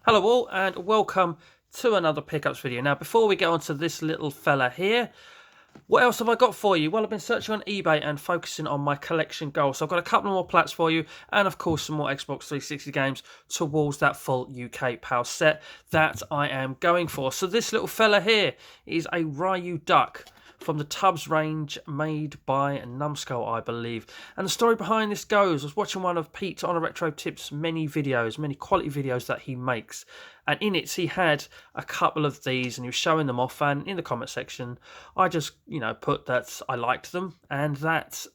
Hello all and welcome to another pickups video. Now before we get on to this little fella here, what else have I got for you? Well, I've been searching on eBay and focusing on my collection goals. So I've got a couple more plats for you and of course some more Xbox 360 games towards that full UK PAL set that I am going for. So this little fella here is a Ryu Duck from the Tubs range, made by Numskull, I believe. And the story behind this goes, I was watching one of Pete Onaretrotip's many quality videos that he makes. And in it, he had a couple of these and he was showing them off. And in the comment section, I just, put that I liked them. And that,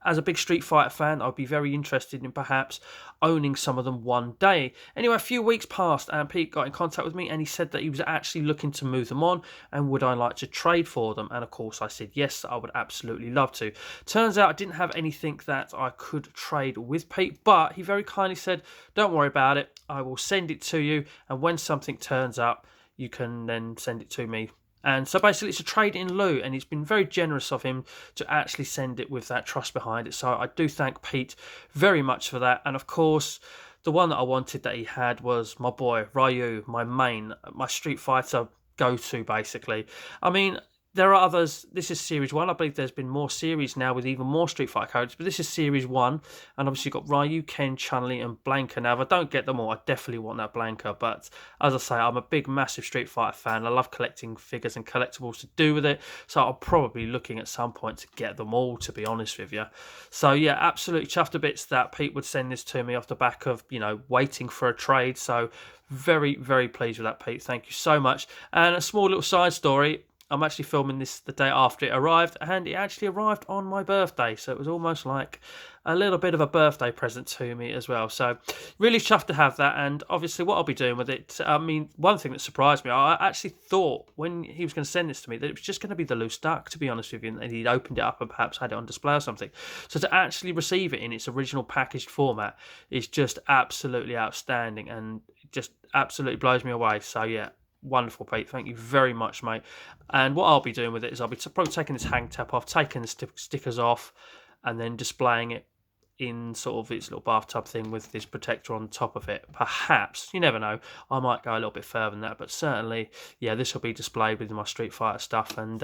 as a big Street Fighter fan, I'd be very interested in perhaps owning some of them one day. Anyway, a few weeks passed and Pete got in contact with me and he said that he was actually looking to move them on and would I like to trade for them. And of course I said yes, I would absolutely love to. Turns out I didn't have anything that I could trade with Pete, but he very kindly said, don't worry about it, I will send it to you, and when something turns up, you can then send it to me. And so basically it's a trade in lieu, and it's been very generous of him to actually send it with that trust behind it. So I do thank Pete very much for that. And of course, the one that I wanted that he had was my boy, Ryu, my Street Fighter go-to, basically. I mean, there are others. This is Series 1. I believe there's been more series now with even more Street Fighter characters, but this is Series 1. And obviously you've got Ryu, Ken, Chun-Li, and Blanka. Now, if I don't get them all, I definitely want that Blanka. But as I say, I'm a big, massive Street Fighter fan. I love collecting figures and collectibles to do with it. So I'm probably looking at some point to get them all, to be honest with you. So yeah, absolutely chuffed to bits that Pete would send this to me off the back of, waiting for a trade. So very, very pleased with that, Pete. Thank you so much. And a small little side story. I'm actually filming this the day after it arrived, and it actually arrived on my birthday, so it was almost like a little bit of a birthday present to me as well. So really chuffed to have that, and obviously what I'll be doing with it, I mean, one thing that surprised me, I actually thought when he was going to send this to me that it was just going to be the loose duck, to be honest with you, and he'd opened it up and perhaps had it on display or something. So to actually receive it in its original packaged format is just absolutely outstanding, and just absolutely blows me away. So yeah, wonderful, Pete. Thank you very much, mate. And what I'll be doing with it is I'll be probably taking this hang tap off, taking the stickers off, and then displaying it in sort of its little bathtub thing with this protector on top of it. Perhaps, you never know, I might go a little bit further than that, but certainly, yeah, this will be displayed with my Street Fighter stuff, and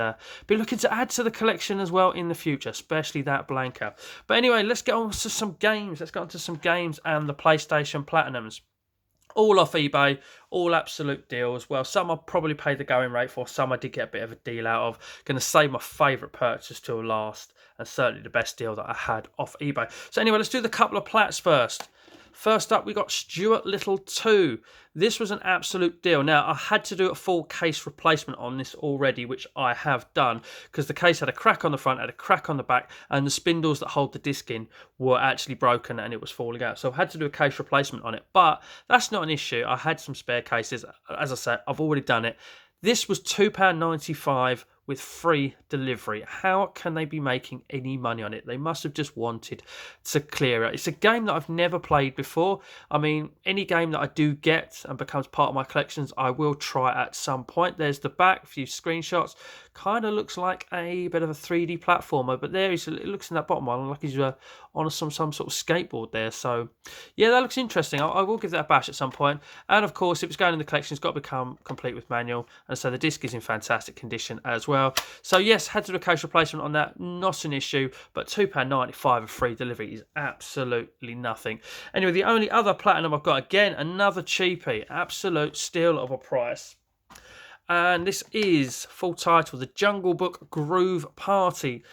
be looking to add to the collection as well in the future, especially that Blanka. But anyway, let's get on to some games. Let's get on to some games and the PlayStation Platinums. All off eBay, all absolute deals. Well, some I probably paid the going rate for, some I did get a bit of a deal out of. Going to save my favourite purchase till last, and certainly the best deal that I had off eBay. So anyway, let's do the couple of plats first. First up, we got Stuart Little 2. This was an absolute deal. Now, I had to do a full case replacement on this already, which I have done, because the case had a crack on the front, had a crack on the back, and the spindles that hold the disc in were actually broken and it was falling out. So I had to do a case replacement on it, but that's not an issue. I had some spare cases. As I said, I've already done it. This was £2.95 with free delivery. How can they be making any money on it? They must have just wanted to clear it. It's a game that I've never played before. I mean, any game that I do get and becomes part of my collections, I will try at some point. There's the back, a few screenshots. Kind of looks like a bit of a 3D platformer, but there it looks in that bottom one like he's on some sort of skateboard there. So yeah, that looks interesting. I will give that a bash at some point. And of course, if it's going in the collection, it's got to become complete with manual, and so the disc is in fantastic condition as well. So yes, had to do a case replacement on that, not an issue, but £2.95 of free delivery is absolutely nothing. Anyway, the only other platinum I've got, again, another cheapie, absolute steal of a price. And this is full title, The Jungle Book Groove Party.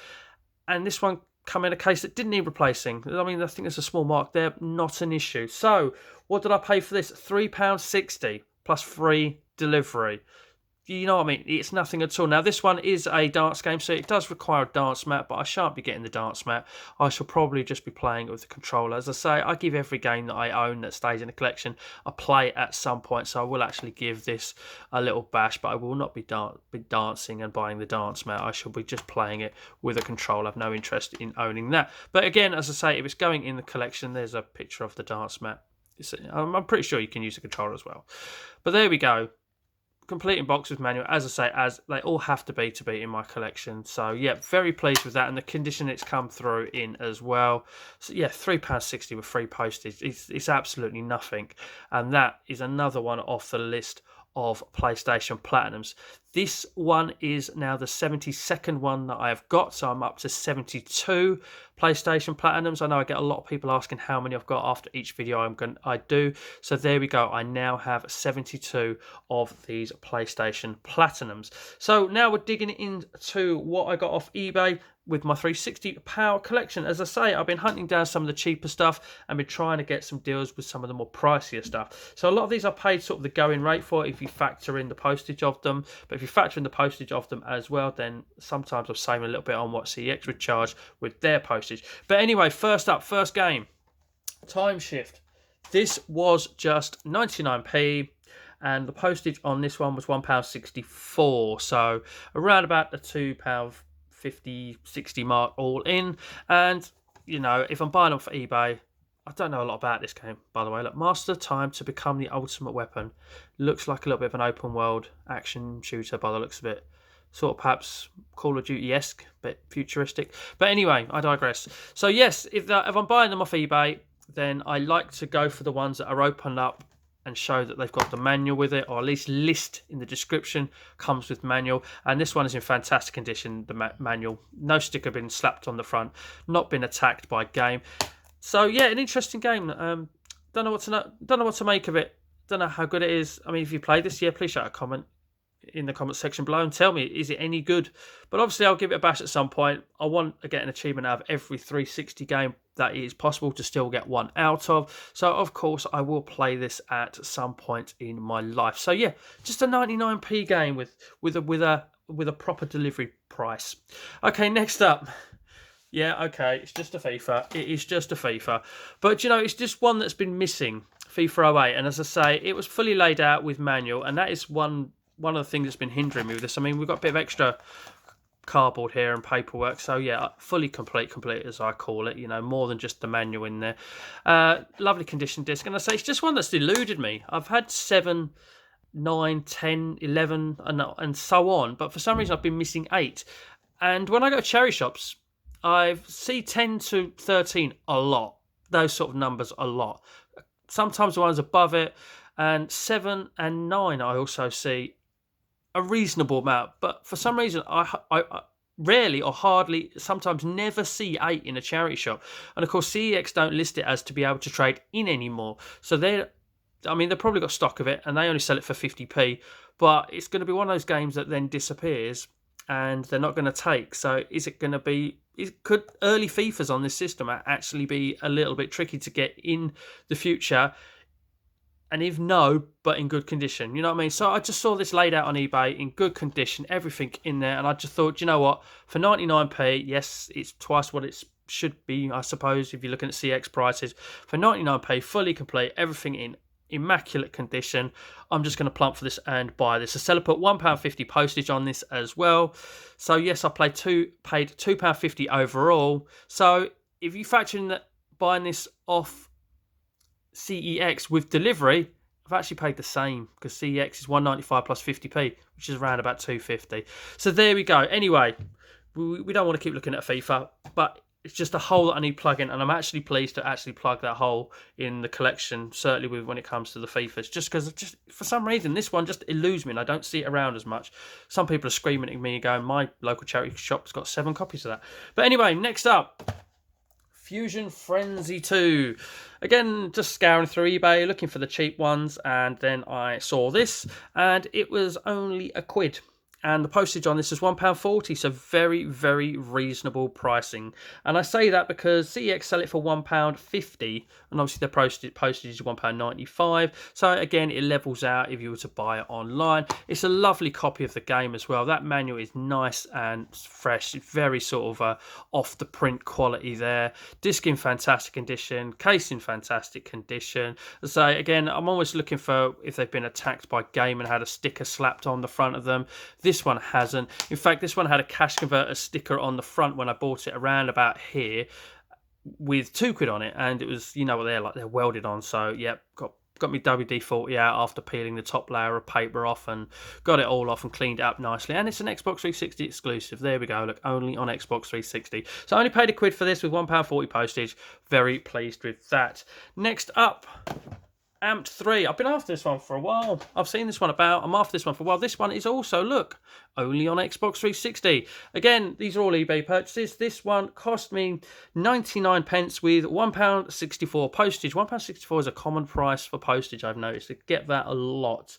And this one come in a case that didn't need replacing. I mean, I think there's a small mark there, not an issue. So what did I pay for this? £3.60 plus free delivery. You know what I mean? It's nothing at all. Now, this one is a dance game, so it does require a dance mat, but I shan't be getting the dance mat. I shall probably just be playing it with the controller. As I say, I give every game that I own that stays in the collection a play at some point, so I will actually give this a little bash, but I will not be dancing and buying the dance mat. I shall be just playing it with a controller. I have no interest in owning that. But again, as I say, if it's going in the collection, there's a picture of the dance mat. I'm pretty sure you can use the controller as well. But there we go. complete in box with manual, as I say, as they all have to be in my collection. So yeah, very pleased with that, and the condition it's come through in as well. So yeah, £3.60 with free postage. It's absolutely nothing, and that is another one off the list of PlayStation Platinums. This one is now the 72nd one that I have got, so I'm up to 72 PlayStation Platinums. I know I get a lot of people asking how many I've got after each video I do. So there we go. I now have 72 of these PlayStation Platinums. So now we're digging into what I got off eBay with my 360 Power collection. As I say, I've been hunting down some of the cheaper stuff and been trying to get some deals with some of the more pricier stuff. So a lot of these I paid sort of the going rate for if you factor in the postage of them. But if you factor in the postage of them as well, then sometimes I'm saving a little bit on what CEX would charge with their postage. But anyway, first up, first game, Time Shift. This was just 99p. And the postage on this one was £1.64. So around about the £2.50, 60 mark all in. And, you know, if I'm buying them for eBay, I don't know a lot about this game, by the way. Look, Master Time to Become the Ultimate Weapon. Looks like a little bit of an open world action shooter by the looks of it. Sort of perhaps Call of Duty-esque, but futuristic. But anyway, I digress. So yes, if I'm buying them off eBay, then I like to go for the ones that are opened up and show that they've got the manual with it, or at least list in the description comes with manual. And this one is in fantastic condition, the manual. No sticker been slapped on the front, not been attacked by game. So yeah, an interesting game. Don't know what to make of it. Don't know how good it is. I mean, if you played this, yeah, please shout a comment in the comment section below and tell me, is it any good? But obviously I'll give it a bash at some point. I want to get an achievement out of every 360 game that is possible to still get one out of. So of course I will play this at some point in my life. So yeah, just a 99p game with a proper delivery price. Okay, next up. Yeah, okay, it's just a FIFA. It is just a FIFA. But, you know, it's just one that's been missing, FIFA 08. And as I say, it was fully laid out with manual, and that is one of the things that's been hindering me with this. I mean, we've got a bit of extra cardboard here and paperwork. So, yeah, fully complete as I call it. You know, more than just the manual in there. Lovely condition disc. And I say, it's just one that's eluded me. I've had 7, 9, 10, 11, and so on. But for some reason, I've been missing 8. And when I go to cherry shops, I see 10 to 13 a lot. Those sort of numbers a lot. Sometimes the ones above it. And 7 and 9 I also see a reasonable amount. But for some reason, I rarely or hardly, sometimes never see 8 in a charity shop. And of course, CEX don't list it as to be able to trade in anymore. So they've probably got stock of it and they only sell it for 50p. But it's going to be one of those games that then disappears and they're not going to take. So is it going to be... Could early FIFAs on this system actually be a little bit tricky to get in the future? And if no, but in good condition, you know what I mean? So I just saw this laid out on eBay in good condition, everything in there. And I just thought, you know what? For 99p, yes, it's twice what it should be, I suppose, if you're looking at CX prices. For 99p, fully complete, everything in immaculate condition, I'm just going to plump for this and buy this. The seller put £1.50 postage on this as well. So yes, I paid £2.50 overall. So if you factor in that buying this off CEX with delivery, I've actually paid the same because CEX is £1.95 plus 50p, which is around about £2.50. So there we go. Anyway, we don't want to keep looking at FIFA, but it's just a hole that I need plugging, and I'm actually pleased to actually plug that hole in the collection, certainly when it comes to the FIFAs, just because for some reason this one just eludes me and I don't see it around as much. Some people are screaming at me going, my local charity shop's got 7 copies of that. But anyway, next up, Fusion Frenzy 2. Again, just scouring through eBay, looking for the cheap ones, and then I saw this, and it was only £1. And the postage on this is £1.40, so very, very reasonable pricing. And I say that because CEX sell it for £1.50, and obviously the postage is £1.95. So again, it levels out if you were to buy it online. It's a lovely copy of the game as well. That manual is nice and fresh. It's very sort of off the print quality there. Disc in fantastic condition, case in fantastic condition. So again, I'm always looking for if they've been attacked by game and had a sticker slapped on the front of them. This one hasn't. In fact, this one had a cash converter sticker on the front when I bought it around about here with £2 on it, and it was, you know what they're like, they're welded on. So yep, got got me WD-40 out after peeling the top layer of paper off and got it all off and cleaned it up nicely. And it's an Xbox 360 exclusive. There we go. Look, only on Xbox 360. So I only paid £1 for this with £1.40 postage. Very pleased with that. Next up, Amped 3. I've been after this one for a while. I've seen this one about. I'm after this one for a while. This one is also, look, only on Xbox 360. Again, these are all eBay purchases. This one cost me 99 pence with £1.64 postage. £1.64 is a common price for postage, I've noticed. I get that a lot.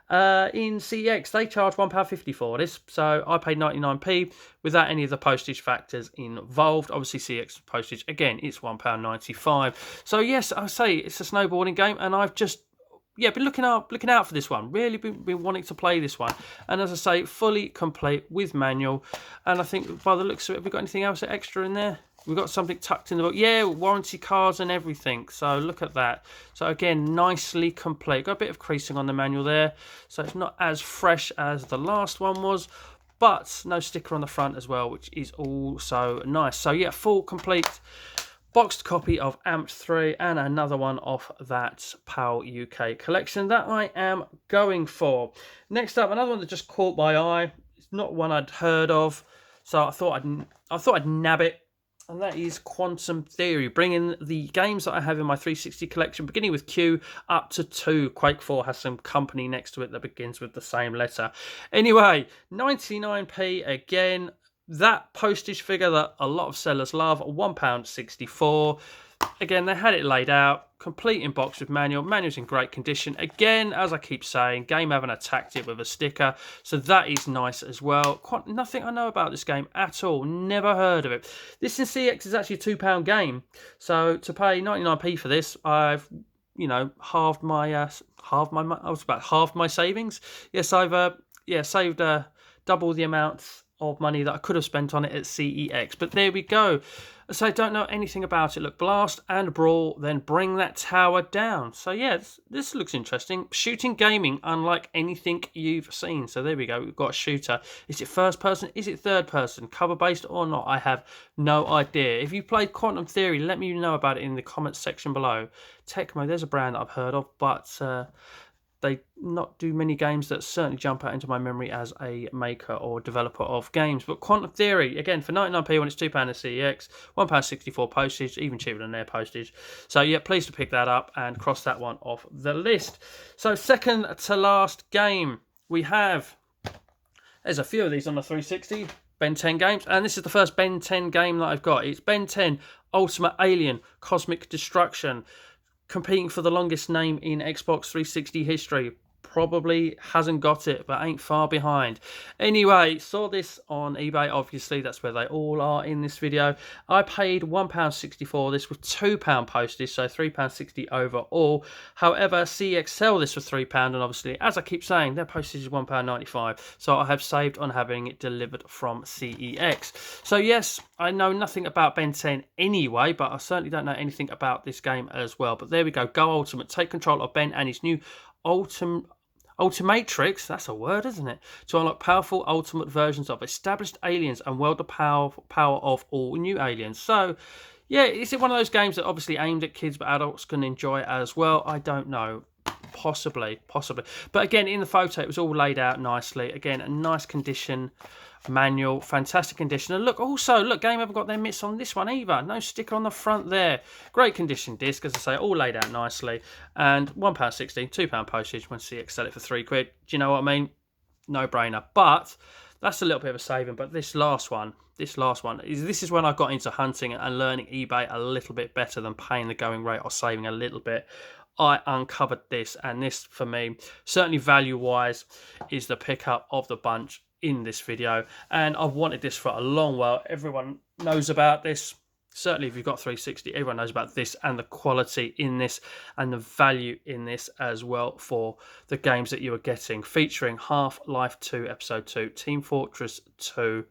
In CEX, they charge £1.50 for this, so I paid 99p without any of the postage factors involved. Obviously, CEX postage, again, it's £1.95. So yes, I say it's a snowboarding game, and I've just been looking out for this one. Really been wanting to play this one, and as I say, fully complete with manual. And I think by the looks of it, have we got anything else extra in there? We've got something tucked in the book. Yeah, warranty cards and everything. So look at that. So again, nicely complete. Got a bit of creasing on the manual there. So it's not as fresh as the last one was. But no sticker on the front as well, which is also nice. So yeah, full complete boxed copy of Amped 3 and another one off that PAL UK collection that I am going for. Next up, another one that just caught my eye. It's not one I'd heard of. So I thought I'd nab it. And that is Quantum Theory, bringing the games that I have in my 360 collection, beginning with Q up to 2. Quake 4 has some company next to it that begins with the same letter. Anyway, 99p again. That postage figure that a lot of sellers love, £1.64. Again, they had it laid out, complete in box with manual. Manual's in great condition. Again, as I keep saying, game haven't attacked it with a sticker, so that is nice as well. Nothing I know about this game at all. Never heard of it. This in CX is actually a £2 game, so to pay 99p for this, I've halved my halved my savings. Yes, I've saved double the amount of money that I could have spent on it at CEX. But there we go. So I don't know anything about it. Look, blast and brawl, then bring that tower down. So yeah, this looks interesting. Shooting gaming, unlike anything you've seen. So there we go. We've got a shooter. Is it first person? Is it third person? Cover based or not? I have no idea. If you played Quantum Theory, let me know about it in the comments section below. Tecmo, there's a brand that I've heard of, but they not do many games that certainly jump out into my memory as a maker or developer of games. But Quantum Theory, again, for 99p when it's £2 at CEX, £1.64 postage, even cheaper than their postage. So yeah, pleased to pick that up and cross that one off the list. So second to last game, we have, there's a few of these on the 360, Ben 10 games, and this is the first Ben 10 game that I've got. It's Ben 10 Ultimate Alien Cosmic Destruction, competing for the longest name in Xbox 360 history. Probably hasn't got it, but ain't far behind. Anyway, saw this on eBay. Obviously, that's where they all are in this video. I paid £1.64 this with £2 postage, so £3.60 overall. However, CX sell this for £3, and obviously, as I keep saying, their postage is £1.95. So I have saved on having it delivered from CEX. So yes, I know nothing about Ben 10 anyway, but I certainly don't know anything about this game as well. But there we go. Go Ultimate. Take control of Ben and his new Ultimatrix, that's a word, isn't it? To unlock powerful ultimate versions of established aliens and wield the power of all new aliens. So, yeah, is it one of those games that obviously aimed at kids but adults can enjoy as well? I don't know. Possibly. But again, in the photo, it was all laid out nicely. Again, a nice condition manual, fantastic condition. And look, game haven't got their mitts on this one either. No sticker on the front there. Great condition disc, as I say, all laid out nicely. And £1.60, £2 postage when CX sell it for £3. Do you know what I mean? No brainer. But that's a little bit of a saving. But this last one, this is when I got into hunting and learning eBay a little bit better than paying the going rate or saving a little bit. I uncovered this, and this for me, certainly value-wise, is the pickup of the bunch in this video. And I've wanted this for a long while. Everyone knows about this. Certainly if you've got 360, everyone knows about this and the quality in this and the value in this as well for the games that you are getting. Featuring Half-Life 2 Episode 2, Team Fortress 2,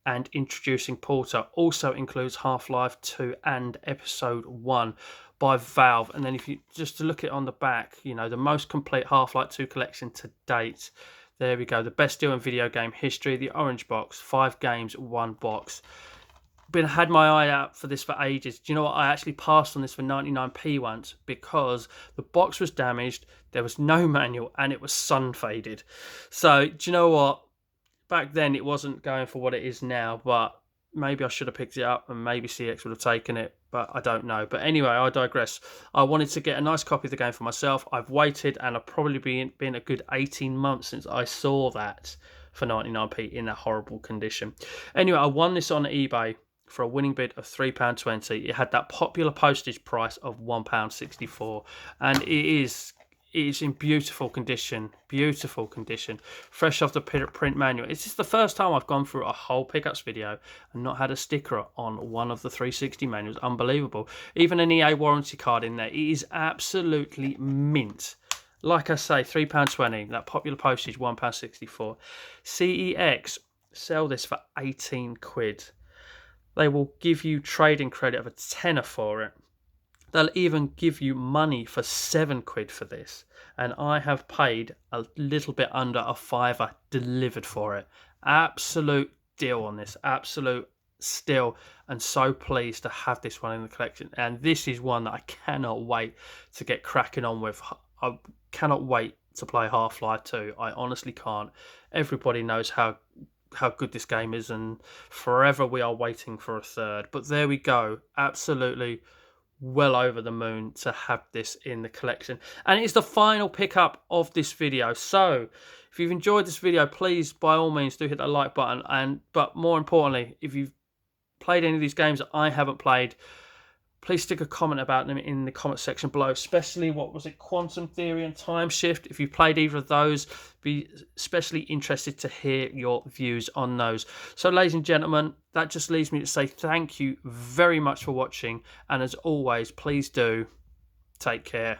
and introducing Porter. Also includes Half-Life 2 and Episode 1 by Valve. And then if you just to look at it on the back, the most complete Half-Life 2 collection to date. There we go, the best deal in video game history, the orange box, 5 games, 1 box. had my eye out for this for ages. Do you know what? I actually passed on this for 99p once because the box was damaged, there was no manual, and it was sun faded. So do you know what? Back then it wasn't going for what it is now, but maybe I should have picked it up and maybe CX would have taken it, but I don't know. But anyway, I digress. I wanted to get a nice copy of the game for myself. I've waited, and I've probably been a good 18 months since I saw that for 99p in a horrible condition. Anyway, I won this on eBay for a winning bid of £3.20. It had that popular postage price of £1.64, and it is in beautiful condition, fresh off the print manual. It's just the first time I've gone through a whole pickups video and not had a sticker on one of the 360 manuals. Unbelievable. Even an EA warranty card in there. It is absolutely mint. Like I say, £3.20, that popular postage, £1.64. CEX sell this for 18 quid. They will give you trading credit of a tenner for it. They'll even give you money for 7 quid for this. And I have paid a little bit under a £5 delivered for it. Absolute deal on this. Absolute steal. And so pleased to have this one in the collection. And this is one that I cannot wait to get cracking on with. I cannot wait to play Half-Life 2. I honestly can't. Everybody knows how good this game is. And forever we are waiting for a third. But there we go. Absolutely well over the moon to have this in the collection, and it's the final pickup of this video. So if you've enjoyed this video, please by all means do hit that like button, but more importantly, if you've played any of these games that I haven't played, please stick a comment about them in the comment section below, especially Quantum Theory and Time Shift. If you've played either of those, be especially interested to hear your views on those. So ladies and gentlemen, that just leaves me to say thank you very much for watching, and as always, please do take care.